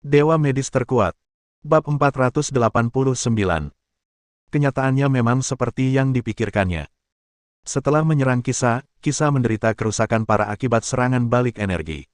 Dewa medis terkuat. Bab 489. Kenyataannya memang seperti yang dipikirkannya. Setelah menyerang Kisah menderita kerusakan parah akibat serangan balik energi.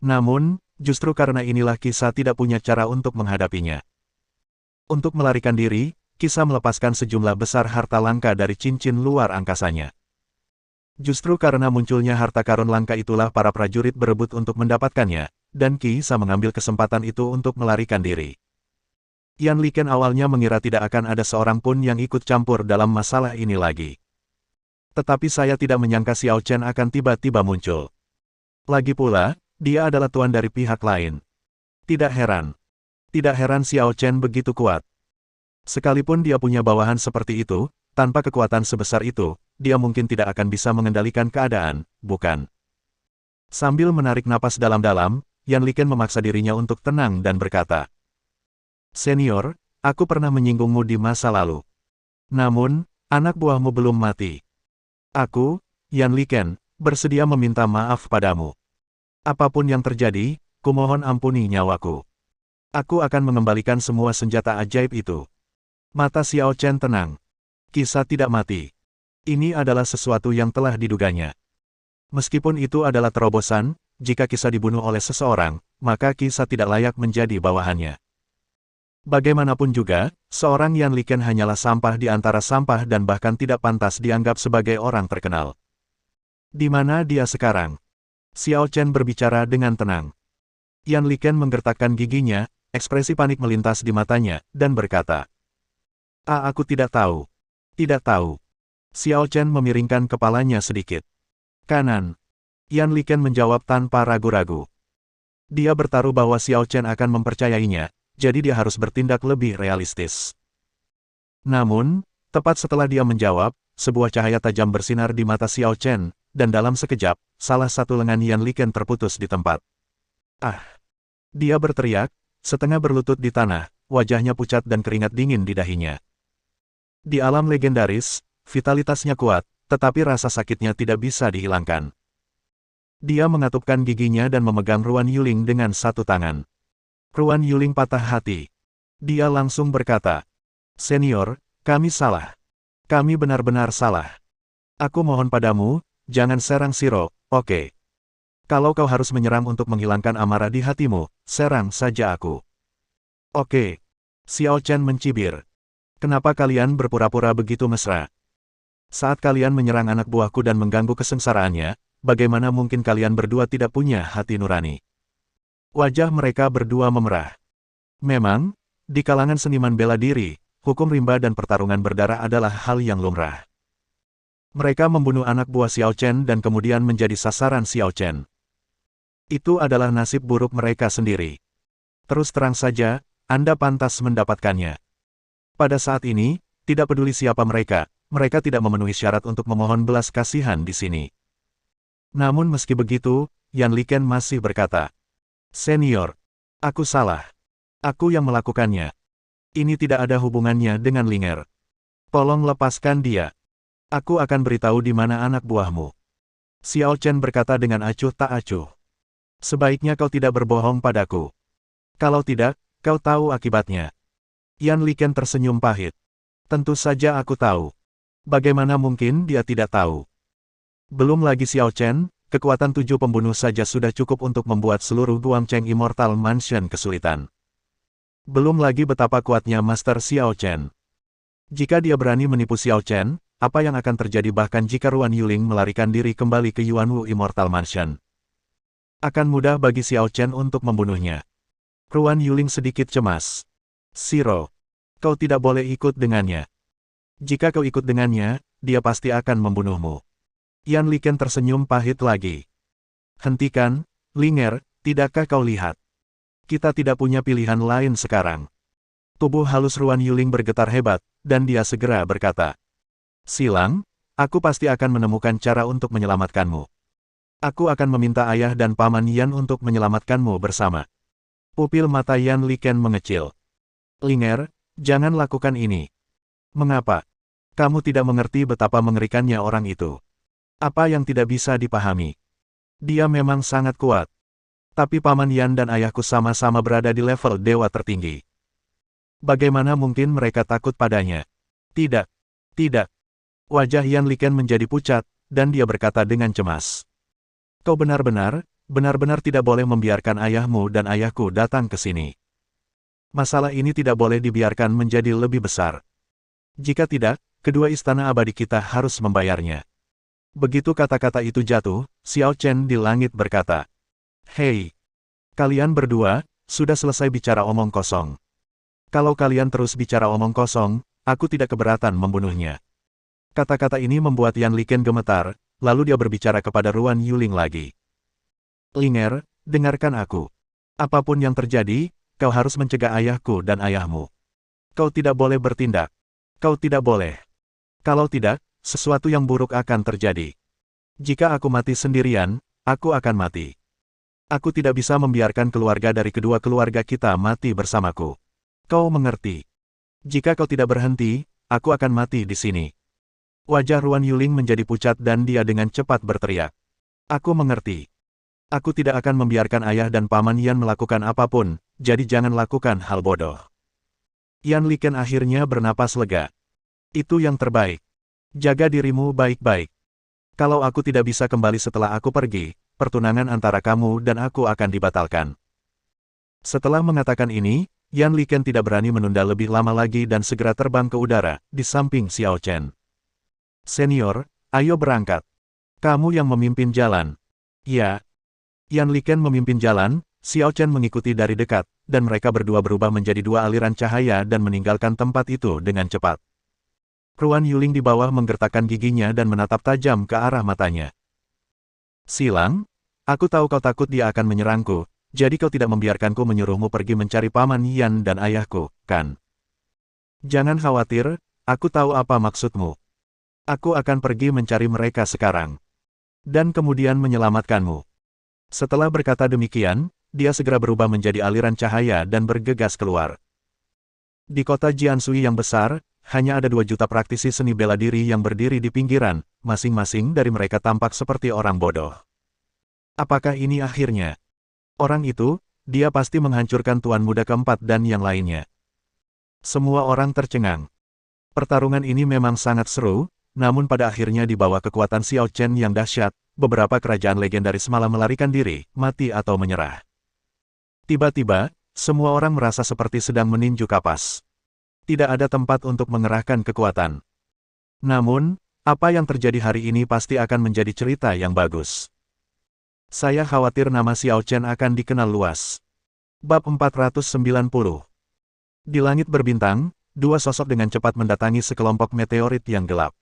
Namun, justru karena inilah Kisah tidak punya cara untuk menghadapinya. Untuk melarikan diri, Kisah melepaskan sejumlah besar harta langka dari cincin luar angkasanya. Justru karena munculnya harta karun langka itulah para prajurit berebut untuk mendapatkannya, dan Kisah mengambil kesempatan itu untuk melarikan diri. Yan Liken awalnya mengira tidak akan ada seorang pun yang ikut campur dalam masalah ini lagi. Tetapi saya tidak menyangka Xiao Chen akan tiba-tiba muncul. Lagi pula, dia adalah tuan dari pihak lain. Tidak heran Xiao Chen begitu kuat. Sekalipun dia punya bawahan seperti itu, tanpa kekuatan sebesar itu, dia mungkin tidak akan bisa mengendalikan keadaan, bukan? Sambil menarik napas dalam-dalam, Yan Liken memaksa dirinya untuk tenang dan berkata, "Senior, aku pernah menyinggungmu di masa lalu. Namun, anak buahmu belum mati. Aku, Yan Liken, bersedia meminta maaf padamu. Apapun yang terjadi, kumohon ampuni nyawaku. Aku akan mengembalikan semua senjata ajaib itu." Mata Xiao Chen tenang. Kisah tidak mati. Ini adalah sesuatu yang telah diduganya. Meskipun itu adalah terobosan, jika Kisah dibunuh oleh seseorang, maka Kisah tidak layak menjadi bawahannya. Bagaimanapun juga, seorang Yan Liken hanyalah sampah di antara sampah dan bahkan tidak pantas dianggap sebagai orang terkenal. Di mana dia sekarang? Xiao Chen berbicara dengan tenang. Yan Liken menggertakkan giginya, ekspresi panik melintas di matanya, dan berkata, Aku tidak tahu. Tidak tahu." Xiao Chen memiringkan kepalanya sedikit. "Kanan." Yan Liken menjawab tanpa ragu-ragu. Dia bertaruh bahwa Xiao Chen akan mempercayainya, jadi dia harus bertindak lebih realistis. Namun, tepat setelah dia menjawab, sebuah cahaya tajam bersinar di mata Xiao Chen, dan dalam sekejap, salah satu lengan Yan Liken terputus di tempat. "Ah!" Dia berteriak, setengah berlutut di tanah, wajahnya pucat dan keringat dingin di dahinya. Di alam legendaris, vitalitasnya kuat, tetapi rasa sakitnya tidak bisa dihilangkan. Dia mengatupkan giginya dan memegang Ruan Yuling dengan satu tangan. Ruan Yuling patah hati. Dia langsung berkata, "Senior, kami salah. Kami benar-benar salah. Aku mohon padamu, jangan serang Shiro, oke? Kalau kau harus menyerang untuk menghilangkan amarah di hatimu, serang saja aku." "Oke." Xiao Chen mencibir. "Kenapa kalian berpura-pura begitu mesra? Saat kalian menyerang anak buahku dan mengganggu kesengsaraannya, bagaimana mungkin kalian berdua tidak punya hati nurani?" Wajah mereka berdua memerah. Memang, di kalangan seniman bela diri, hukum rimba dan pertarungan berdarah adalah hal yang lumrah. Mereka membunuh anak buah Xiao Chen dan kemudian menjadi sasaran Xiao Chen. Itu adalah nasib buruk mereka sendiri. Terus terang saja, Anda pantas mendapatkannya. Pada saat ini, tidak peduli siapa mereka tidak memenuhi syarat untuk memohon belas kasihan di sini. Namun meski begitu, Yan Liken masih berkata, "Senior, aku salah. Aku yang melakukannya. Ini tidak ada hubungannya dengan Linger. Tolong lepaskan dia. Aku akan beritahu di mana anak buahmu." Xiao Chen berkata dengan acuh tak acuh. "Sebaiknya kau tidak berbohong padaku. Kalau tidak, kau tahu akibatnya." Yan Liken tersenyum pahit. "Tentu saja aku tahu. Bagaimana mungkin dia tidak tahu? Belum lagi Xiao Chen, kekuatan 7 pembunuh saja sudah cukup untuk membuat seluruh Guangcheng Immortal Mansion kesulitan. Belum lagi betapa kuatnya Master Xiao Chen. Jika dia berani menipu Xiao Chen, apa yang akan terjadi bahkan jika Ruan Yuling melarikan diri kembali ke Yuanwu Immortal Mansion? Akan mudah bagi Xiao Chen untuk membunuhnya." Ruan Yuling sedikit cemas. "Shiro, kau tidak boleh ikut dengannya. Jika kau ikut dengannya, dia pasti akan membunuhmu." Yan Liken tersenyum pahit lagi. "Hentikan, Linger, tidakkah kau lihat? Kita tidak punya pilihan lain sekarang." Tubuh halus Ruan Yuling bergetar hebat, dan dia segera berkata, "Silang, aku pasti akan menemukan cara untuk menyelamatkanmu. Aku akan meminta ayah dan paman Yan untuk menyelamatkanmu bersama." Pupil mata Yan Liken mengecil. "Linger, jangan lakukan ini." "Mengapa? Kamu tidak mengerti betapa mengerikannya orang itu. Apa yang tidak bisa dipahami? Dia memang sangat kuat." Tapi Paman Yan dan ayahku sama-sama berada di level dewa tertinggi. Bagaimana mungkin mereka takut padanya? Tidak. Tidak. Wajah Yan Liken menjadi pucat, dan dia berkata dengan cemas. Kau benar-benar tidak boleh membiarkan ayahmu dan ayahku datang ke sini. Masalah ini tidak boleh dibiarkan menjadi lebih besar. Jika tidak, kedua istana abadi kita harus membayarnya. Begitu kata-kata itu jatuh, Xiao Chen di langit berkata, Hei, kalian berdua, sudah selesai bicara omong kosong. Kalau kalian terus bicara omong kosong, aku tidak keberatan membunuhnya. Kata-kata ini membuat Yan Liken gemetar, lalu dia berbicara kepada Ruan Yuling lagi. Linger, dengarkan aku. Apapun yang terjadi, kau harus mencegah ayahku dan ayahmu. Kau tidak boleh bertindak. Kau tidak boleh. Kalau tidak, sesuatu yang buruk akan terjadi. Jika aku mati sendirian, aku akan mati. Aku tidak bisa membiarkan keluarga dari kedua keluarga kita mati bersamaku. Kau mengerti? Jika kau tidak berhenti, aku akan mati di sini. Wajah Ruan Yuling menjadi pucat dan dia dengan cepat berteriak. Aku mengerti. Aku tidak akan membiarkan ayah dan Paman Yan melakukan apapun, jadi jangan lakukan hal bodoh. Yan Liken akhirnya bernapas lega. Itu yang terbaik. Jaga dirimu baik-baik. Kalau aku tidak bisa kembali setelah aku pergi, pertunangan antara kamu dan aku akan dibatalkan. Setelah mengatakan ini, Yan Liken tidak berani menunda lebih lama lagi dan segera terbang ke udara, di samping Xiao Chen. Senior, ayo berangkat. Kamu yang memimpin jalan. Ya. Yan Liken memimpin jalan, Xiao Chen mengikuti dari dekat, dan mereka berdua berubah menjadi dua aliran cahaya dan meninggalkan tempat itu dengan cepat. Ruan Yuling di bawah menggertakkan giginya dan menatap tajam ke arah matanya. Silang, aku tahu kau takut dia akan menyerangku, jadi kau tidak membiarkanku menyuruhmu pergi mencari Paman Yan dan ayahku, kan? Jangan khawatir, aku tahu apa maksudmu. Aku akan pergi mencari mereka sekarang. Dan kemudian menyelamatkanmu. Setelah berkata demikian, dia segera berubah menjadi aliran cahaya dan bergegas keluar. Di kota Jianshui yang besar, hanya ada 2 juta praktisi seni bela diri yang berdiri di pinggiran, masing-masing dari mereka tampak seperti orang bodoh. Apakah ini akhirnya? Orang itu, dia pasti menghancurkan Tuan Muda keempat dan yang lainnya. Semua orang tercengang. Pertarungan ini memang sangat seru, namun pada akhirnya di bawah kekuatan Xiao Chen yang dahsyat, beberapa kerajaan legendaris malah melarikan diri, mati atau menyerah. Tiba-tiba, semua orang merasa seperti sedang meninju kapas. Tidak ada tempat untuk mengerahkan kekuatan. Namun, apa yang terjadi hari ini pasti akan menjadi cerita yang bagus. Saya khawatir nama Xiao Chen akan dikenal luas. Bab 490. Di langit berbintang, 2 sosok dengan cepat mendatangi sekelompok meteorit yang gelap.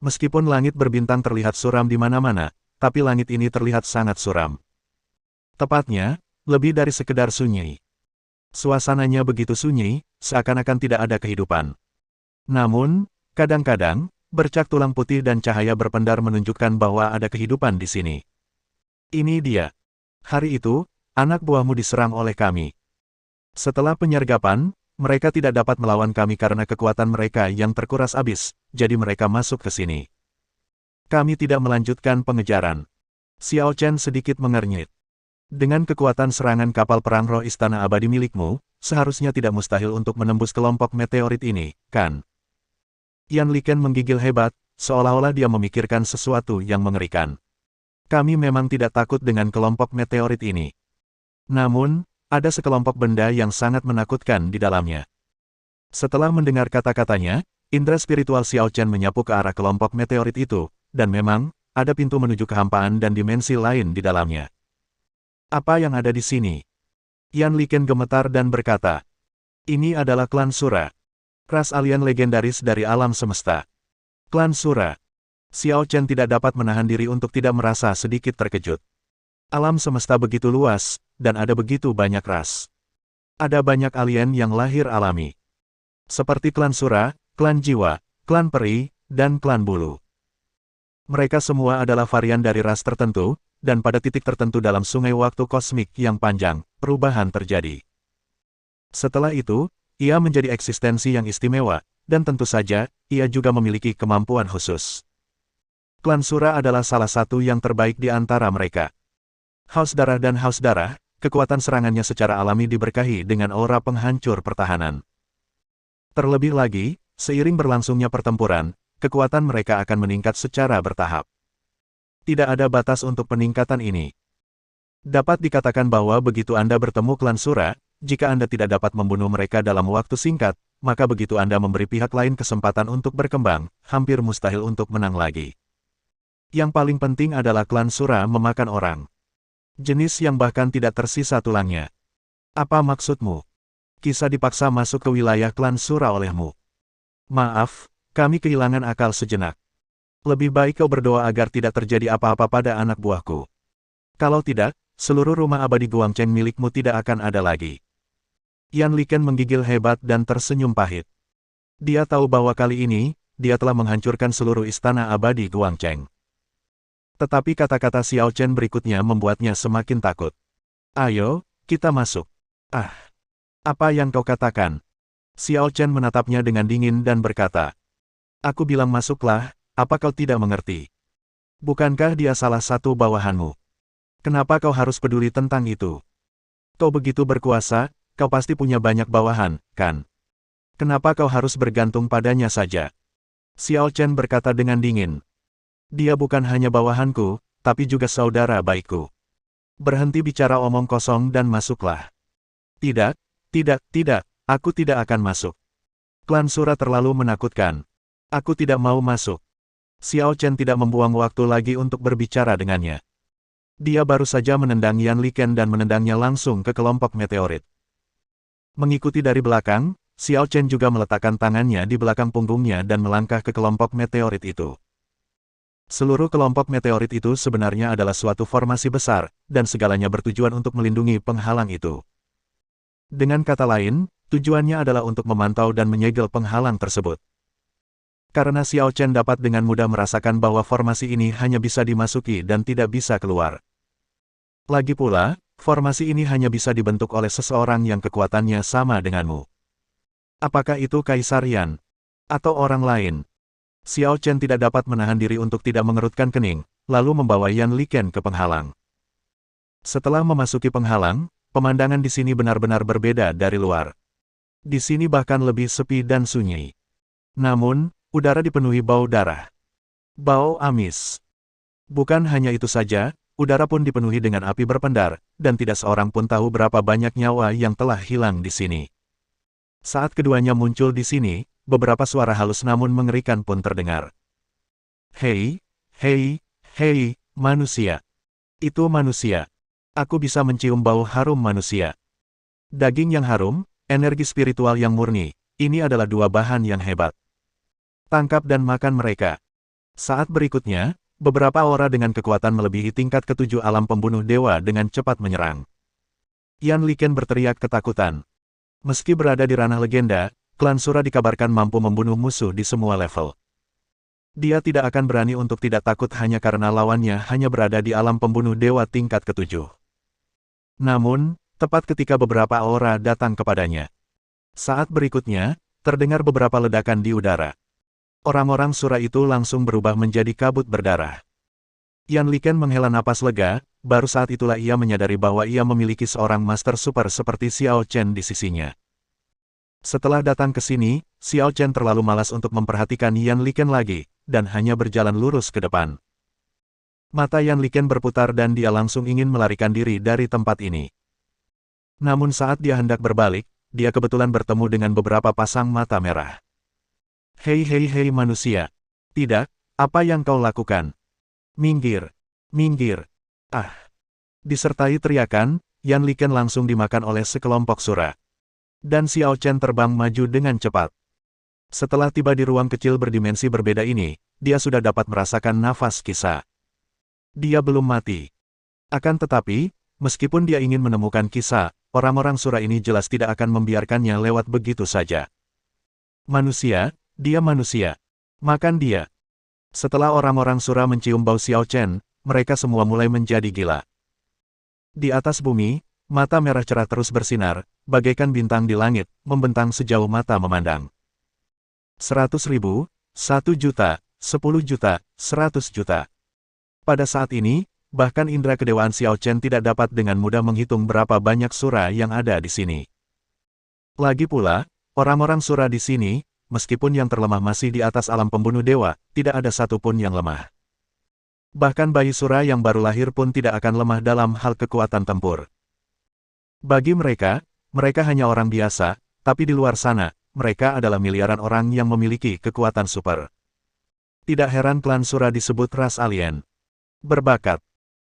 Meskipun langit berbintang terlihat suram di mana-mana, tapi langit ini terlihat sangat suram. Tepatnya, lebih dari sekedar sunyi. Suasananya begitu sunyi, seakan-akan tidak ada kehidupan. Namun, kadang-kadang, bercak tulang putih dan cahaya berpendar menunjukkan bahwa ada kehidupan di sini. Ini dia. Hari itu, anak buahmu diserang oleh kami. Setelah penyergapan, mereka tidak dapat melawan kami karena kekuatan mereka yang terkuras habis, jadi mereka masuk ke sini. Kami tidak melanjutkan pengejaran. Xiao Chen sedikit mengernyit. Dengan kekuatan serangan kapal perang roh istana abadi milikmu, seharusnya tidak mustahil untuk menembus kelompok meteorit ini, kan? Yan Liken menggigil hebat, seolah-olah dia memikirkan sesuatu yang mengerikan. Kami memang tidak takut dengan kelompok meteorit ini. Namun, ada sekelompok benda yang sangat menakutkan di dalamnya. Setelah mendengar kata-katanya, indera spiritual Xiao Chen menyapu ke arah kelompok meteorit itu, dan memang, ada pintu menuju kehampaan dan dimensi lain di dalamnya. Apa yang ada di sini? Yan Liken gemetar dan berkata, ini adalah klan Sura. Ras alien legendaris dari alam semesta. Klan Sura. Xiao Chen tidak dapat menahan diri untuk tidak merasa sedikit terkejut. Alam semesta begitu luas, dan ada begitu banyak ras. Ada banyak alien yang lahir alami. Seperti klan Sura, klan Jiwa, klan Peri, dan klan Bulu. Mereka semua adalah varian dari ras tertentu, dan pada titik tertentu dalam sungai waktu kosmik yang panjang, perubahan terjadi. Setelah itu, ia menjadi eksistensi yang istimewa, dan tentu saja, ia juga memiliki kemampuan khusus. Klan Sura adalah salah satu yang terbaik di antara mereka. Haus darah dan haus darah, kekuatan serangannya secara alami diberkahi dengan aura penghancur pertahanan. Terlebih lagi, seiring berlangsungnya pertempuran, kekuatan mereka akan meningkat secara bertahap. Tidak ada batas untuk peningkatan ini. Dapat dikatakan bahwa begitu Anda bertemu klan Sura, jika Anda tidak dapat membunuh mereka dalam waktu singkat, maka begitu Anda memberi pihak lain kesempatan untuk berkembang, hampir mustahil untuk menang lagi. Yang paling penting adalah klan Sura memakan orang. Jenis yang bahkan tidak tersisa tulangnya. Apa maksudmu? Kisah dipaksa masuk ke wilayah klan Sura olehmu. Maaf, kami kehilangan akal sejenak. Lebih baik kau berdoa agar tidak terjadi apa-apa pada anak buahku. Kalau tidak, seluruh rumah abadi Guangcheng milikmu tidak akan ada lagi. Yan Liken menggigil hebat dan tersenyum pahit. Dia tahu bahwa kali ini, dia telah menghancurkan seluruh istana abadi Guangcheng. Tetapi kata-kata Xiao Chen berikutnya membuatnya semakin takut. Ayo, kita masuk. Ah, apa yang kau katakan? Xiao Chen menatapnya dengan dingin dan berkata, aku bilang masuklah, apa kau tidak mengerti? Bukankah dia salah satu bawahanmu? Kenapa kau harus peduli tentang itu? Kau begitu berkuasa, kau pasti punya banyak bawahan, kan? Kenapa kau harus bergantung padanya saja? Xiao Chen berkata dengan dingin. Dia bukan hanya bawahanku, tapi juga saudara baikku. Berhenti bicara omong kosong dan masuklah. Tidak, tidak, aku tidak akan masuk. Klan Sura terlalu menakutkan. Aku tidak mau masuk. Xiao Chen tidak membuang waktu lagi untuk berbicara dengannya. Dia baru saja menendang Yan Liken dan menendangnya langsung ke kelompok meteorit. Mengikuti dari belakang, Xiao Chen juga meletakkan tangannya di belakang punggungnya dan melangkah ke kelompok meteorit itu. Seluruh kelompok meteorit itu sebenarnya adalah suatu formasi besar, dan segalanya bertujuan untuk melindungi penghalang itu. Dengan kata lain, tujuannya adalah untuk memantau dan menyegel penghalang tersebut. Karena Xiao Chen dapat dengan mudah merasakan bahwa formasi ini hanya bisa dimasuki dan tidak bisa keluar. Lagi pula, formasi ini hanya bisa dibentuk oleh seseorang yang kekuatannya sama denganmu. Apakah itu Kaisar Yan? Atau orang lain? Xiao Chen tidak dapat menahan diri untuk tidak mengerutkan kening, lalu membawa Yan Liken ke penghalang. Setelah memasuki penghalang, pemandangan di sini benar-benar berbeda dari luar. Di sini bahkan lebih sepi dan sunyi. Namun, udara dipenuhi bau darah. Bau amis. Bukan hanya itu saja, udara pun dipenuhi dengan api berpendar, dan tidak seorang pun tahu berapa banyak nyawa yang telah hilang di sini. Saat keduanya muncul di sini, beberapa suara halus namun mengerikan pun terdengar. Hei, manusia. Itu manusia. Aku bisa mencium bau harum manusia. Daging yang harum, energi spiritual yang murni, ini adalah dua bahan yang hebat. Tangkap dan makan mereka. Saat berikutnya, beberapa aura dengan kekuatan melebihi tingkat ketujuh alam pembunuh dewa dengan cepat menyerang. Yan Liken berteriak ketakutan. Meski berada di ranah legenda, klan Sura dikabarkan mampu membunuh musuh di semua level. Dia tidak akan berani untuk tidak takut hanya karena lawannya hanya berada di alam pembunuh dewa tingkat ketujuh. Namun, tepat ketika beberapa aura datang kepadanya. Saat berikutnya, terdengar beberapa ledakan di udara. Orang-orang Sura itu langsung berubah menjadi kabut berdarah. Yan Liken menghela napas lega, baru saat itulah ia menyadari bahwa ia memiliki seorang master super seperti Xiao Chen di sisinya. Setelah datang ke sini, Xiao Chen terlalu malas untuk memperhatikan Yan Liken lagi, dan hanya berjalan lurus ke depan. Mata Yan Liken berputar dan dia langsung ingin melarikan diri dari tempat ini. Namun saat dia hendak berbalik, dia kebetulan bertemu dengan beberapa pasang mata merah. Hei manusia. Tidak, apa yang kau lakukan? Minggir. Ah. Disertai teriakan, Yan Liken langsung dimakan oleh sekelompok Sura. Dan Xiao Chen terbang maju dengan cepat. Setelah tiba di ruang kecil berdimensi berbeda ini, dia sudah dapat merasakan nafas Kisah. Dia belum mati. Akan tetapi, meskipun dia ingin menemukan Kisah, orang-orang Sura ini jelas tidak akan membiarkannya lewat begitu saja. Manusia, dia manusia. Makan dia. Setelah orang-orang Sura mencium bau Xiao Chen, mereka semua mulai menjadi gila. Di atas bumi, mata merah cerah terus bersinar, bagaikan bintang di langit, membentang sejauh mata memandang. 100.000, 1 juta, 10 juta, 100 juta. Pada saat ini, Bahkan indera kedewaan Xiao Chen tidak dapat dengan mudah menghitung berapa banyak sura yang ada di sini. Lagi pula, orang-orang sura di sini, meskipun yang terlemah masih di atas alam pembunuh dewa, tidak ada satupun yang lemah. Bahkan bayi sura yang baru lahir pun tidak akan lemah dalam hal kekuatan tempur. Bagi mereka, mereka hanya orang biasa, tapi di luar sana, mereka adalah miliaran orang yang memiliki kekuatan super. Tidak heran klan sura disebut ras alien berbakat.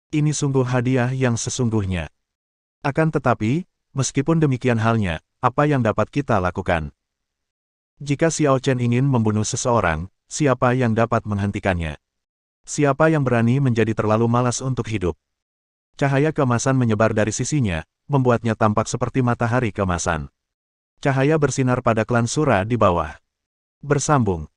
Ini sungguh hadiah yang sesungguhnya. Akan tetapi, meskipun demikian halnya, apa yang dapat kita lakukan? Jika Xiao Chen ingin membunuh seseorang, siapa yang dapat menghentikannya? Siapa yang berani menjadi terlalu malas untuk hidup? Cahaya keemasan menyebar dari sisinya, membuatnya tampak seperti matahari keemasan. Cahaya bersinar pada klan sura di bawah. Bersambung.